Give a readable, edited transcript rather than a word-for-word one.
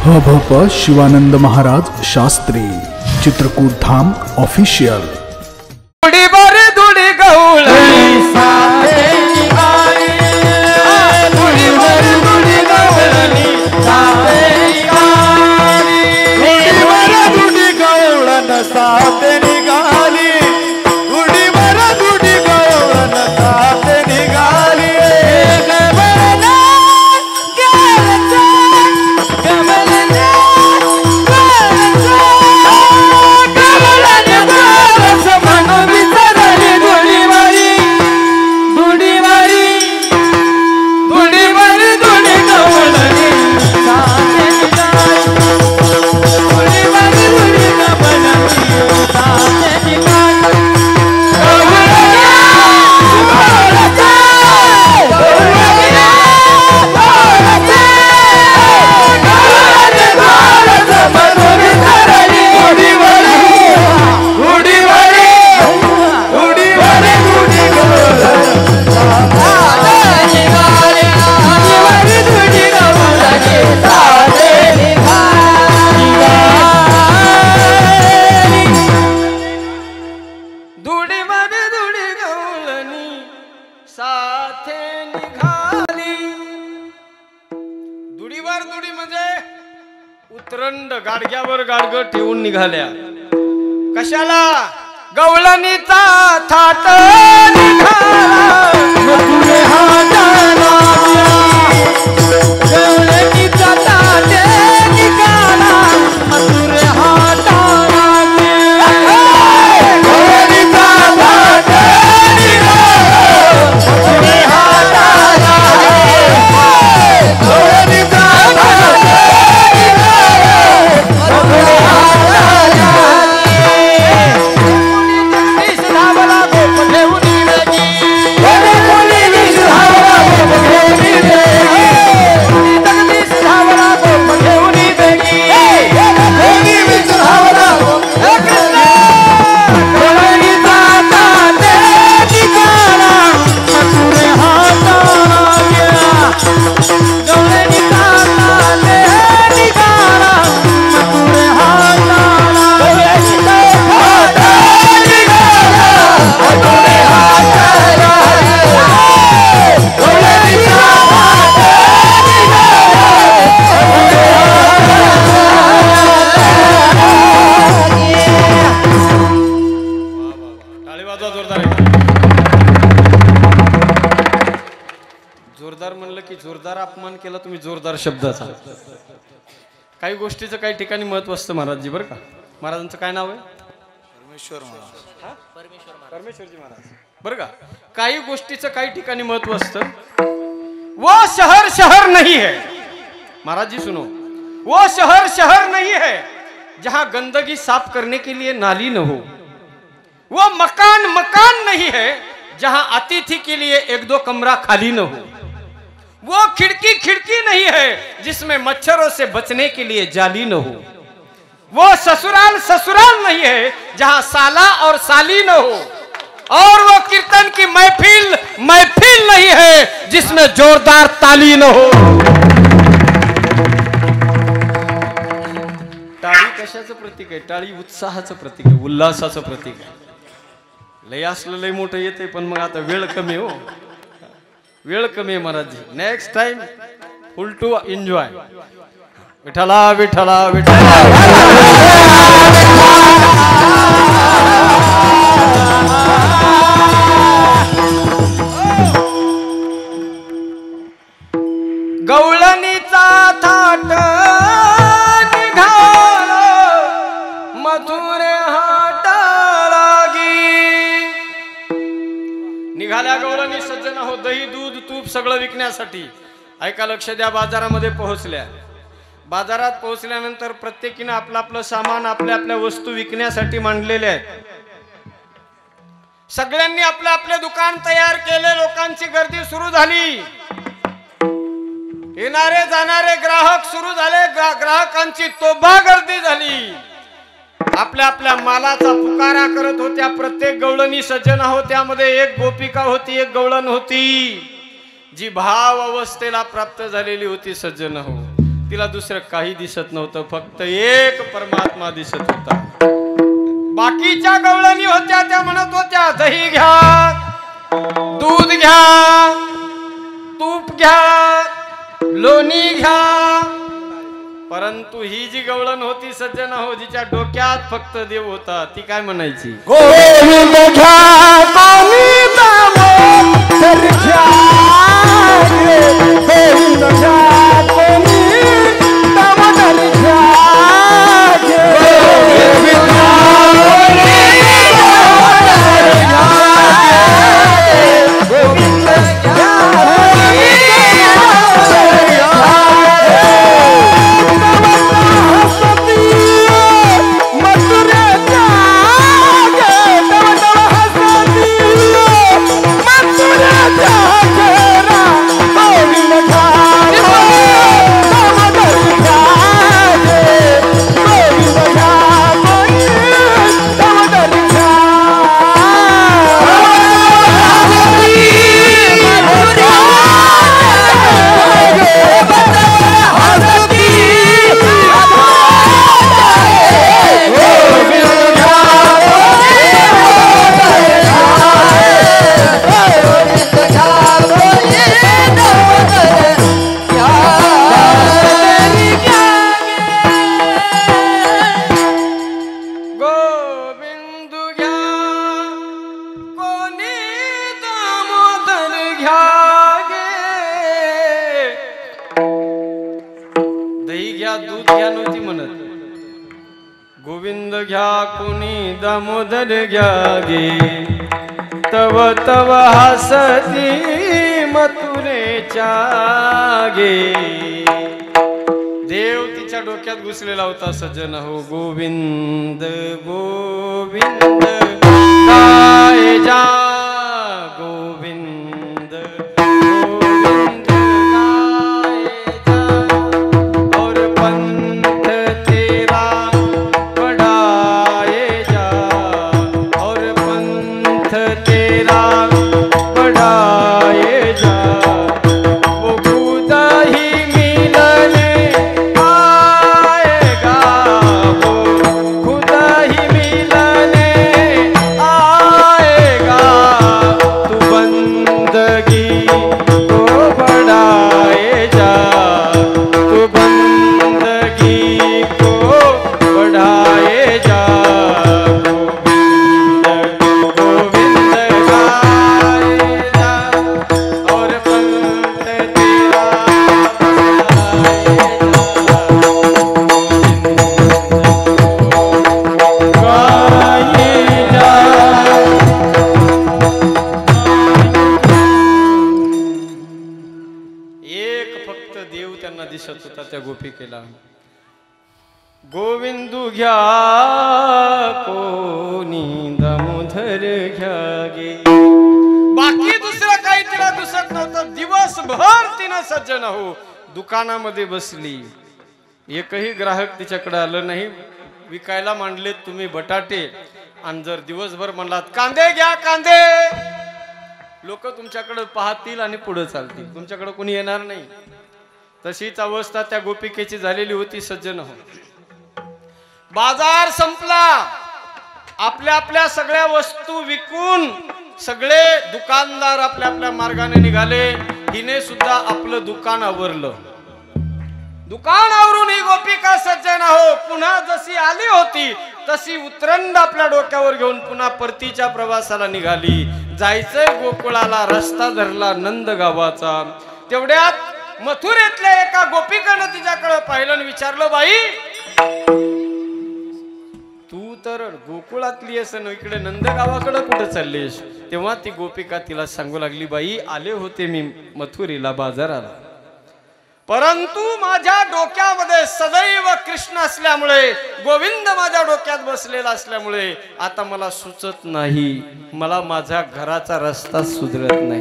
हभप शिवानंद महाराज शास्त्री चित्रकूट धाम official. दुडी बर दुडी गवळणी साथे निघाली, दुडी बर दुडी गवळणी साथे निघाली, दुडी बर दुडी गवळण साथे निघाली, दुडी बर दुडी गवळण साथे निघाली। दुडीवर दुडी म्हणजे उतरंड गाडग्यावर गाडग ठेवून निघाल्या। कशाला? गवळणीचा थाट निघाला, मथुरे हाताला गवळणीचा थाट निघाला, मथुरे हाताला गवळणीचा थाट निघाला, मथुरे हाताला गवळणीचा थाट निघाला, मथुरे हाताला। जोरदार म्हणलं की जोरदार अपमान केला तुम्ही जोरदार शब्दाचा। काही गोष्टीचं काही ठिकाणी महत्व असतं महाराजजी बरं का। महाराजांचं काय नाव आहे? परमेश्वर महाराज। परमेश्वरजी महाराज बरं का। काही गोष्टीचं काही ठिकाणी महत्व असतं। वो शहर शहर नहीं है महाराज जी सुनो, वो शहर शहर नहीं है जहां गंदगी साफ करने के लिए नाली न हो, वो मकान मकान नहीं है जहां अतिथि के लिए एक दो कमरा खाली न हो, वो खिड़की खिड़की नहीं है जिसमें मच्छरों से बचने के लिए जाली न हो, वो ससुराल ससुराल नहीं है जहां साला और साली न हो, और वो कीर्तन की महफिल महफिल नहीं है जिसमें जोरदार ताली न हो। टाळी कशाचं प्रतीक आहे? टाळी उत्साहाचं प्रतीक आहे, उल्हासाचं प्रतीक आहे। लय असलं लय मोठं येते पण मग आता वेळ कमी हो, वेळ कमी आहे महाराजजी। Next time full to enjoy. विठला विठला विठला गवळणीचा थाट निघाला, मथुरे हाताला निघाल्या गवळणी सज्जन हो, दही दूध तूप सगळं विकण्यासाठी। ऐका लक्ष द्या, बाजारामध्ये पोहोचल्या। बाजारात पोहोचल्यानंतर प्रत्येकीने आपलं आपलं सामान आपल्या आपल्या वस्तू विकण्यासाठी मांडलेले आहेत। सगळ्यांनी आपलं आपले दुकान तयार केले, लोकांची गर्दी सुरू झाली, येणारे जाणारे ग्राहक सुरू झाले, ग्राहकांची तोबा गर्दी झाली। आपल्या आपल्या मालाचा पुकारा करत होत्या प्रत्येक गवळणी सज्जन हो। त्यामध्ये एक गोपिका होती, एक गवळण होती जी भाव अवस्थेला प्राप्त झालेली होती सज्जन हो। तिला दुसरं काही दिसत नव्हतं, फक्त एक परमात्मा दिसत होता. बाकीच्या गवळणी होत्या त्या म्हणत होत्या दही घ्या, दूध घ्या, तूप घ्या, लोणी घ्या. परंतु ही जी गवळण होती सज्जन हो, जिच्या डोक्यात फक्त देव होता, ती काय म्हणायची? गोविंद घ्या गोविंद मोर घ्या गे, गोविंद घ्या गोविंद मोर घ्या गे, गोविंद दामोदर घ्या गे, तव तव हसती मथुरेच्या गे. देव तिच्या डोक्यात घुसलेला होता सज्जन हो. गोविंद गोविंद गाय जा, गोविंद गोविंद गाय जा, और पंथ तेरा तेरा बढ़ाए जा. वो खुद ही मिलने आएगा, वो खुद ही मिलने आएगा. तू बंदगी को बढ़ाए जा, तू बंदगी को बढ़ाए जा. दिसत होता त्या गोपिकेला. गोविंदू घ्या कोणी दामोदर घ्या गे. बाकी दुसरं काही तिला दिसत नव्हतं. दिवसभर तिनं सज्जन हो दुकानामध्ये बसली. एकही ग्राहक तिच्याकडे आलं नाही. विकायला मांडले तुम्ही बटाटे, आणि जर दिवसभर म्हणलात कांदे घ्या कांदे, लोक तुमच्याकडे पाहतील आणि पुढे चालतील, तुमच्याकडे कोणी येणार नाही. तशीच अवस्था त्या गोपिकेची झालेली होती सज्जन हो. बाजार संपला. आपल्या आपल्या सगळ्या वस्तू विकून सगळे दुकानदार आपल्या आपल्या मार्गाने निघाले. हिने सुद्धा आपलं दुकान आवरलं. दुकान आवरून ही गोपिका सज्जन हो पुन्हा जशी आली होती तशी उतरंड आपल्या डोक्यावर घेऊन पुन्हा परतीच्या प्रवासाला निघाली. जायचंय गोकुळाला. रस्ता धरला नंद गावाचा. तेवढ्यात मथुरेतल्या एका गोपिकेनं तिच्याकडे पाहिलं आणि विचारलं, बाई तू तर गोकुळातली असं इकडे नंदगावाकडे कुठे चाललीस? तेव्हा ती गोपिका तिला सांगू लागली, बाई आले होते मी मथुरेला बाजाराला, परंतु माझ्या डोक्यामध्ये सदैव कृष्ण असल्यामुळे, गोविंद माझ्या डोक्यात बसलेला असल्यामुळे आता मला सुचत नाही, मला माझ्या घराचा रस्ता सुधरत नाही.